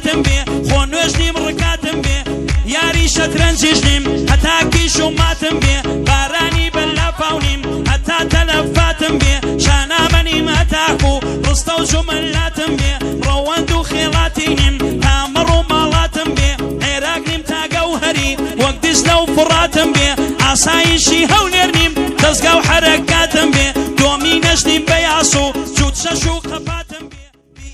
ڕکاتم بێ خۆ نوێژنیم ڕکاتم بێ یاری شەترەنجیژنیم هەتا کیش و ماتم بێ بارانی بەلا پاونیم هەتا تەلەفاتم بێ شانامەنیم هەتاکو ڕستە و ژومەلاتم بێ ڕەوەند و خێڵاتینیم تامەڕ و ماڵاتم بێ عێراقنیم تا گەوهەری وەک دیزلە و فڕاتم بێ ئاسایشی هەولێر نیم دەستگا و حەرەکاتم بێ دۆمی نەژنیم بە یاس و جووت شەش و قەپاتم بێ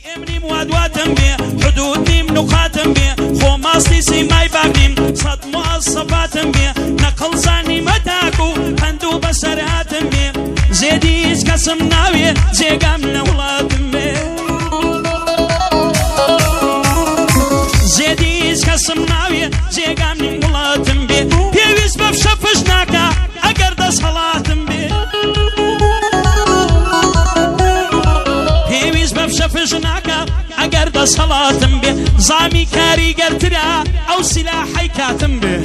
ئێمنیم وادواتم بێ حدود نیم نوقاتم بێ خۆ ماستی سیمای باقنیم سەد موەسەفاتم بێ نەقڵ زانیم هەتاکو هەند و بەسەرهاتم بێ زێدی هیچ کەسم ناوێ جێگام لە وڵاتم بێ زێدی هیچ کەسم ناوێ جێگام نیم وڵاتم بێ پێویست بە فشەفش ناکا ئەگەر دەست هەڵاتم بێ پێویست بە فشەفش ناکا ئەگەر دەست هەڵاتم بێ زامی کاریگەرترا ئەو سیلاحەی کاتم بێ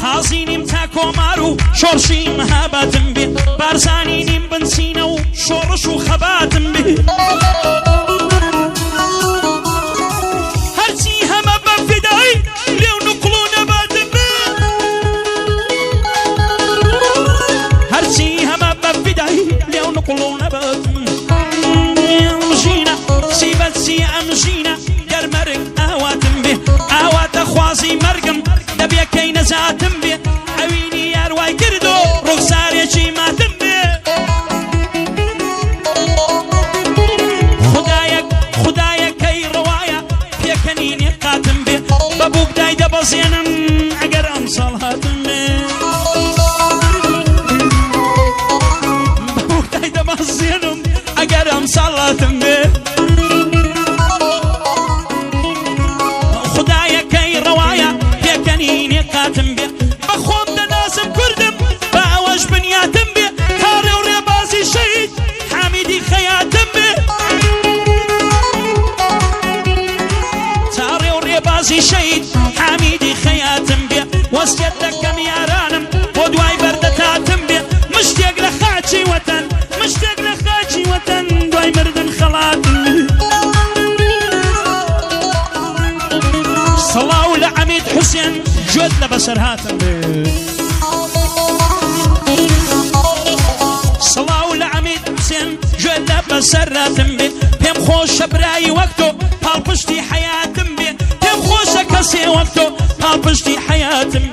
تازینیم تا کۆمار و شۆڕشی مەهاباتم بێ بارزانینیم بنچینە و شۆڕش و خەباتم بێ هەرچی هەمە بە فیدای لێو نوقڵ و نەباتم بێ هەرچی هەمە بە فیدای لێو نوقڵ و نەباتم ژینە سیبەتسی ئەم ژینە گەرمەرگ ئاواتم بێ ئاواتە خوازی مەرگم دەبێکەی نەزاتم بێ ئەوینی یاروای کردو ڕوخسارێکی ماتم بێ خودایەکەی ڕەوایە پێکەنینی قاتم بێ بە بووکدای دەبەزێنم ئەگەر ئەم ساڵ هاتم بێ بە بووکدای دەبەزێنم ئەگەر ئەم ساڵ هاتم بێ خودایەکەی ڕەوایە پێکەنینی قاتم بێ بە خۆم دەناسم کوردم بە ئەوەش بنیاتم بێ کاڕێ و ڕێبازی شەید حامیدی خەیاتم بێ تاڕێ و ڕێبازی شەید حامیدی خەیاتم بێ وەسیەت دەکەم یارانم بۆ دوای بەردەتاتم بێ مشتێک لە خاچی وەتەن مشتێک لە خاچی وەتەن دوای مردن خەڵاتم بێ سەڵاو لە عەمید حوسێن گوێت لە بەسەر هاتم بێ سەڵاو لە عەمید حوسێن گوێت لە بەسەر هاتم بێ پێم خۆشە برایی وەک تۆ پاڵپشتی حەیاتم بێ پێم خۆشە کەسێ وەک تۆ پاڵپشتی حەیاتم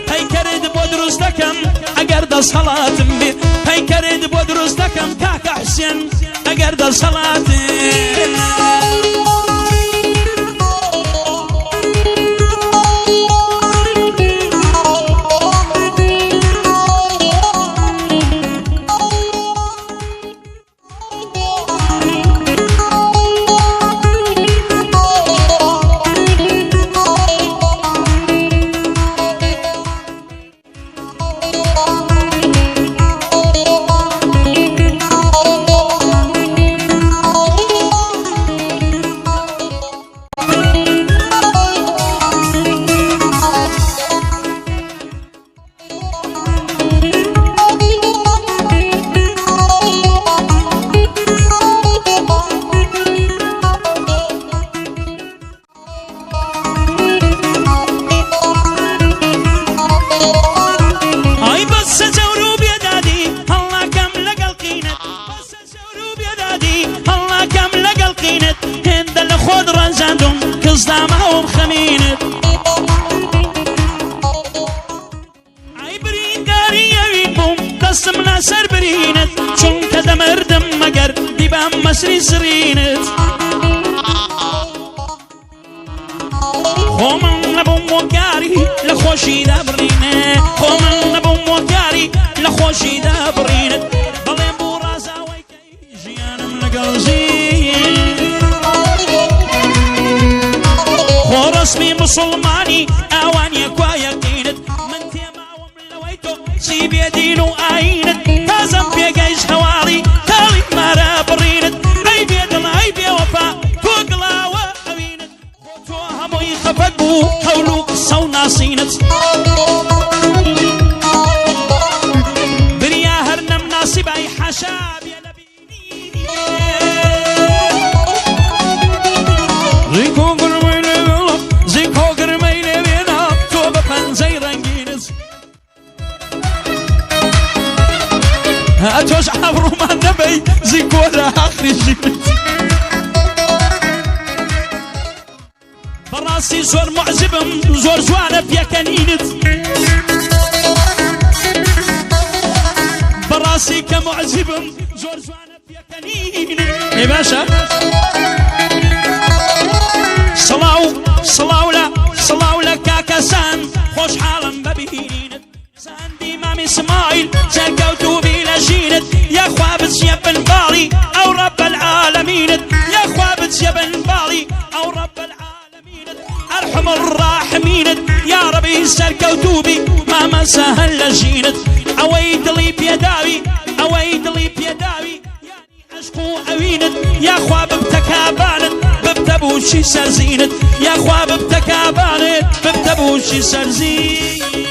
پەیکەرت بۆ دروست دەکەم ئەگەر دەست هەڵاتم بێ پەیکەرت بۆ دروست دەکەم کاکە حوسێن ئەگەر دەست هەڵاتم زامەوم خەمینت ئای برینداری ئەوین بووم دەستم لەسەر برینت چونکە دەمردم مەگەر دیبام مەسری سرینت خۆ من نەبووم وەکاری لە خۆشیدا بڕینت خۆ من نەبووم وەکاری لە خۆشیدا بڕینت بەڵێم بوو ڕازاوەی کەی ژیانم لەگەڵ خۆڕسمی مسلمانی ئەوانیە کوا یەقینت من تێماوم لەوەی تۆ چی بێدین و ئاینت تازەم پێگەیش هەواڵی تاڵی مارە بڕینت ئەی بێدڵ ئەی بێوەفا تۆ گڵاوە ئەوینت خۆ تۆ هەمووی خەفەت بوو هەول و قسە و ناسینت بریا هەر نەم ناسیبای حەشا بێ لە بینینی زیکۆ گرمەی لێوێڵە زیکۆ گرمەی لێوێنە تۆ بە پەنجەی ڕەنگینت تۆش ئابڕوومان نەبەی زیکۆ لە ئاخری ژینت بەڕاستی زۆر معجبم زۆر جوانە پێکەنینت بەڕاستی کە معجبم زۆر جوانە پێکەنینت ئێ باشە سڵاو لە کاکەسان خۆشحاڵم بەبینت ساندی مامی سمایل سەرکەوتوبی لە ژینت یاخوا بچیە بنباڵی ئەو ڕەب العالەمینت یاخوا بچیە بنباڵی ئەو ڕەب العالەمینت ئەرحم الراحمینت یا ڕەبی سەرکەوتوبی مامە سەهەل لە ژینت ئەوەی دڵی پێداوی ئەوەی دڵی پێداوی یانی عەشق و ئەوینت یاخوا ببتە کابانت ببتە بوشی سەرزینت یاخوا ببتە کابانت ببتە بوشی سەرزین